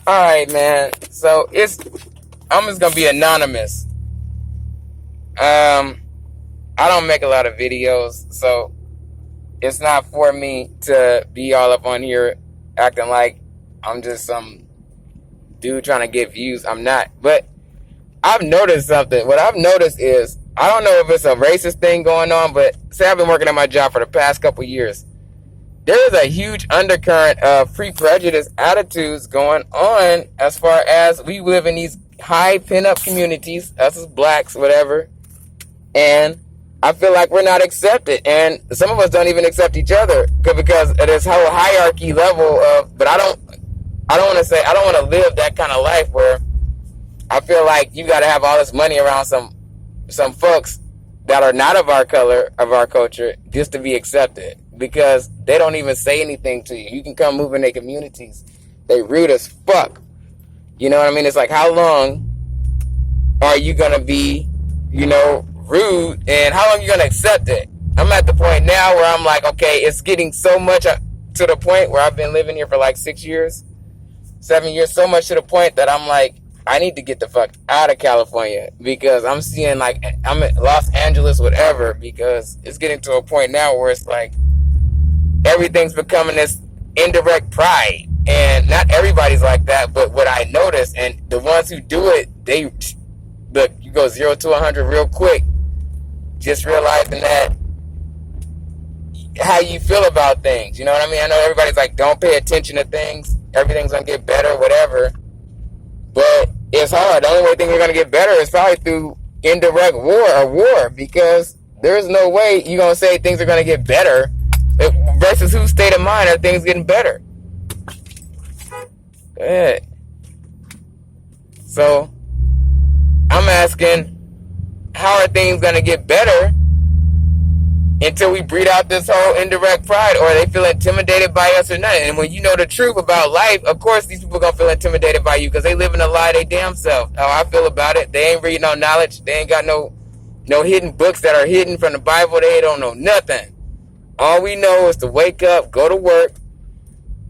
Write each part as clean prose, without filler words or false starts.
Alright, man. So I'm just gonna be anonymous. I don't make a lot of videos, so it's not for me to be all up on here acting like I'm just some dude trying to get views. I'm not. But I've noticed something. What I've noticed is, I don't know if it's a racist thing going on, but say I've been working at my job for the past couple years. There is a huge undercurrent of pre-prejudice attitudes going on as far as we live in these high pin-up communities, us as blacks, whatever, and I feel like we're not accepted, and some of us don't even accept each other because of this whole hierarchy level of, but I don't want to live that kind of life where I feel like you got to have all this money around some folks that are not of our color, of our culture, just to be accepted, because they don't even say anything to you. You can come move in their communities. They rude as fuck. You know what I mean? It's like, how long are you going to be, rude, and how long are you going to accept it? I'm at the point now where I'm like, okay, it's getting so much to the point where I've been living here for like 7 years, so much to the point that I'm like, I need to get the fuck out of California, because I'm seeing like, I'm in Los Angeles, whatever, because it's getting to a point now where it's like, everything's becoming this indirect pride, and not everybody's like that, but what I notice, and the ones who do it, they look, you go 0 to 100 real quick, just realizing that how you feel about things, you know what I mean? I know everybody's like, don't pay attention to things, everything's gonna get better, whatever, but it's hard. The only way things are gonna get better is probably through indirect war, because there's no way you're gonna say things are gonna get better versus whose state of mind are things getting better. Go ahead. So I'm asking, how are things gonna get better until we breed out this whole indirect pride, or they feel intimidated by us or not? And when you know the truth about life, of course these people gonna feel intimidated by you, because they live in a lie they damn self. How I feel about it, they ain't reading no knowledge, they ain't got no hidden books that are hidden from the Bible, they don't know nothing. All we know is to wake up, go to work,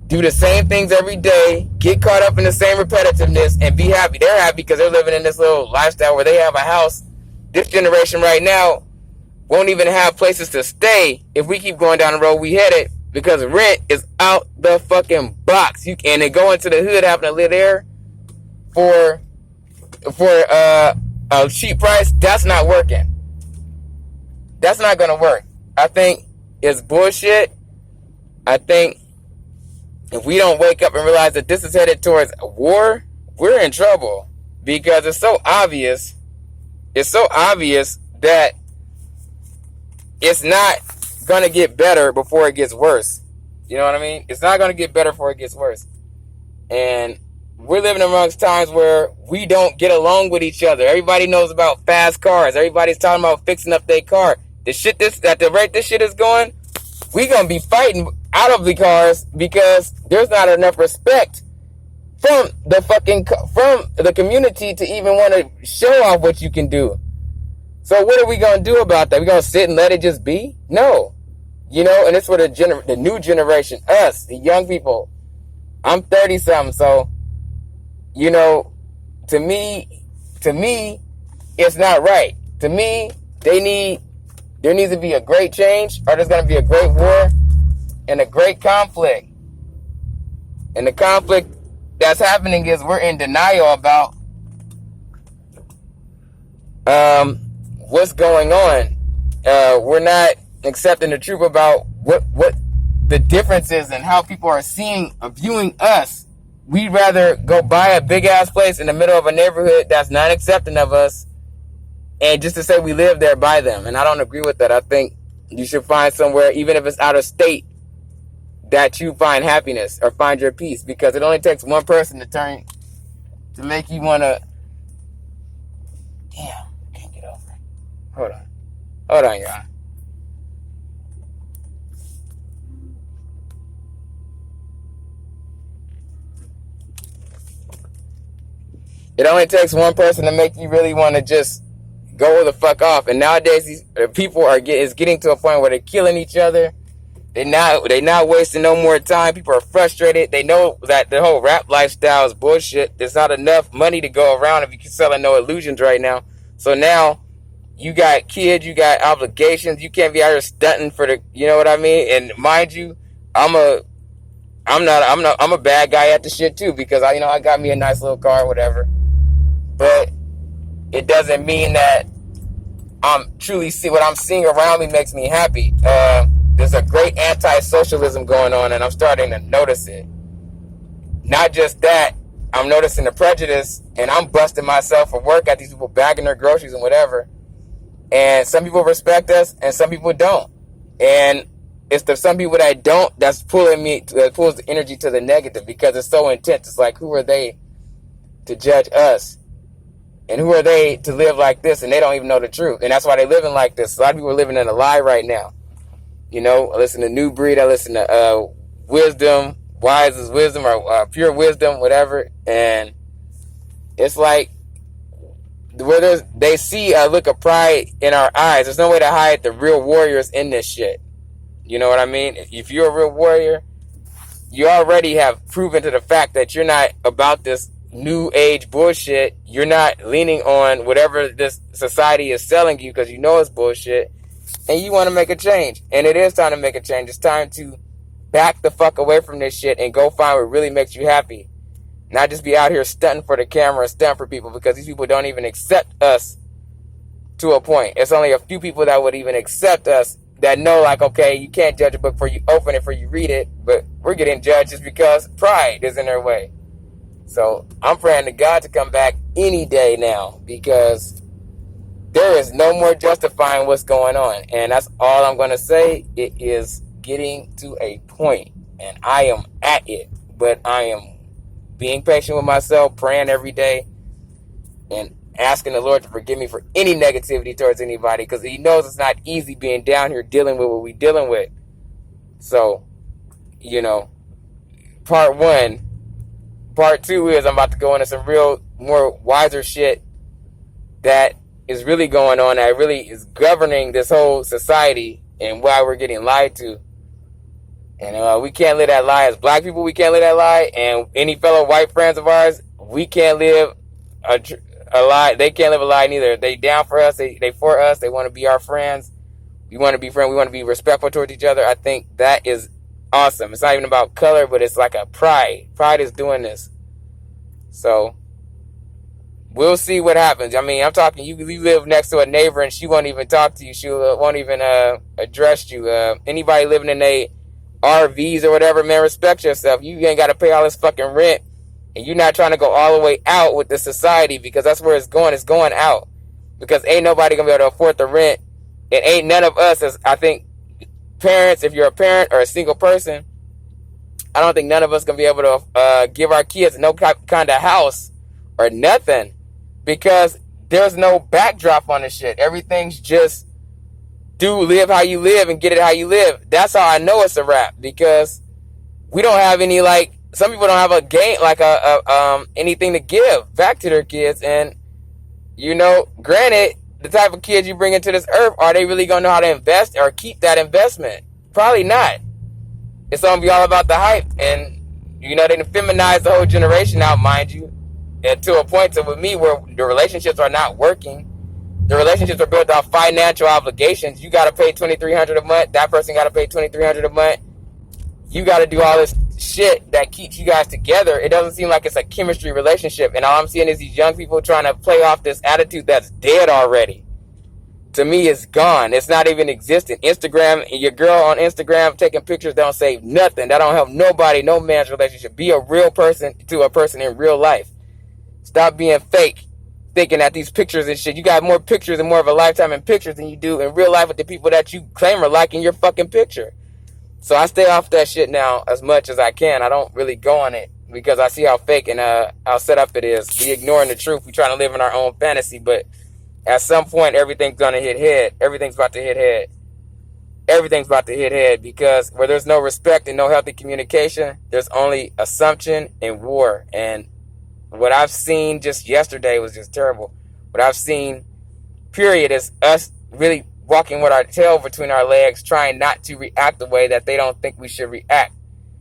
do the same things every day, get caught up in the same repetitiveness, and be happy. They're happy because they're living in this little lifestyle where they have a house. This generation right now won't even have places to stay if we keep going down the road we headed, because rent is out the fucking box. And they go into the hood having to live there for a cheap price. That's not working. That's not going to work. I think it's bullshit. I think if we don't wake up and realize that this is headed towards a war, we're in trouble, because it's so obvious. It's so obvious that it's not going to get better before it gets worse. You know what I mean? It's not going to get better before it gets worse. And we're living amongst times where we don't get along with each other. Everybody knows about fast cars. Everybody's talking about fixing up their car. At the rate this shit is going, we going to be fighting out of the cars, because there's not enough respect from the community to even want to show off what you can do. So what are we going to do about that? We going to sit and let it just be? No. And it's for the new generation, us, the young people. I'm 30-something, so, to me, it's not right. To me, there needs to be a great change, or there's going to be a great war and a great conflict. And the conflict that's happening is we're in denial about what's going on. We're not accepting the truth about what the difference is and how people are viewing us. We'd rather go buy a big ass place in the middle of a neighborhood that's not accepting of us, and just to say we live there by them. And I don't agree with that. I think you should find somewhere, even if it's out of state, that you find happiness or find your peace, because it only takes one person to make you want to. Damn, I can't get over it. Hold on, y'all. It only takes one person to make you really want to just go the fuck off. And nowadays, these people is getting to a point where they're killing each other. They not wasting no more time. People are frustrated. They know that the whole rap lifestyle is bullshit. There's not enough money to go around if you're selling no illusions right now. So now you got kids, you got obligations. You can't be out here stunting for the, you know what I mean? And mind you, I'm a bad guy at the shit too, because I got me a nice little car, whatever. But it doesn't mean that I'm truly see what I'm seeing around me makes me happy. There's a great anti-socialism going on, and I'm starting to notice it. Not just that, I'm noticing the prejudice, and I'm busting myself for work at these people bagging their groceries and whatever. And some people respect us, and some people don't. And it's the some people that don't that pulls the energy to the negative, because it's so intense. It's like, who are they to judge us? And who are they to live like this? And they don't even know the truth. And that's why they're living like this. A lot of people are living in a lie right now. I listen to New Breed. I listen to Wisdom, Wise is Wisdom, or Pure Wisdom, whatever. And it's like, where they see a look of pride in our eyes. There's no way to hide the real warriors in this shit. You know what I mean? If you're a real warrior, you already have proven to the fact that you're not about this new age bullshit. You're not leaning on whatever this society is selling you, because you know it's bullshit, and you want to make a change. And it is time to make a change. It's time to back the fuck away from this shit and go find what really makes you happy. Not just be out here stunting for the camera, stunting for people, because these people don't even accept us to a point. It's only a few people that would even accept us, that know, like, okay, you can't judge a book before you open it, before you read it, but we're getting judged just because pride is in their way. So I'm praying to God to come back any day now, because there is no more justifying what's going on. And that's all I'm going to say. It is getting to a point, and I am at it, but I am being patient with myself, praying every day, and asking the Lord to forgive me for any negativity towards anybody, because He knows it's not easy being down here dealing with what we're dealing with. So, part one. Part two is I'm about to go into some real, more wiser shit that is really going on, that really is governing this whole society, and why we're getting lied to. And we can't live that lie. As black people, we can't live that lie. And any fellow white friends of ours, we can't live a lie. They can't live a lie neither. They down for us. They for us. They want to be our friends. We want to be friends. We want to be respectful towards each other. I think that is awesome. It's not even about color, but it's like a pride. Pride is doing this. So we'll see what happens. I mean, I'm talking, you live next to a neighbor and she won't even talk to you. She won't even address you. Anybody living in a RVs or whatever, man, respect yourself. You ain't got to pay all this fucking rent, and you're not trying to go all the way out with the society, because that's where it's going. It's going out, because ain't nobody gonna be able to afford the rent. It ain't none of us as, I think, parents. If you're a parent or a single person, I don't think none of us gonna be able to give our kids no kind of house or nothing, because there's no backdrop on this shit. Everything's just live how you live and get it how you live. That's how I know it's a wrap, because we don't have any, like, some people don't have a game, like anything to give back to their kids. And granted, the type of kids you bring into this earth, are they really gonna know how to invest or keep that investment? Probably not. It's gonna be all about the hype, and they feminize the whole generation out, mind you, and to a point to with me where the relationships are not working. The relationships are built off financial obligations. You got to pay $2,300 a month. That person got to pay $2,300 a month. You got to do all this shit that keeps you guys together. It doesn't seem like it's a chemistry relationship. And all I'm seeing is these young people trying to play off this attitude that's dead already. To me, it's gone. It's not even existent. Instagram, your girl on Instagram taking pictures don't save nothing. That don't help nobody, no man's relationship. Be a real person to a person in real life. Stop being fake, thinking that these pictures and shit, you got more pictures and more of a lifetime in pictures than you do in real life with the people that you claim are liking your fucking picture. So I stay off that shit now as much as I can. I don't really go on it, because I see how fake and how set up it is. We ignoring the truth. We trying to live in our own fantasy, but at some point everything's gonna hit head. Everything's about to hit head. Everything's about to hit head, because where there's no respect and no healthy communication, there's only assumption and war. And what I've seen just yesterday was just terrible. What I've seen, period, is us really walking with our tail between our legs, trying not to react the way that they don't think we should react.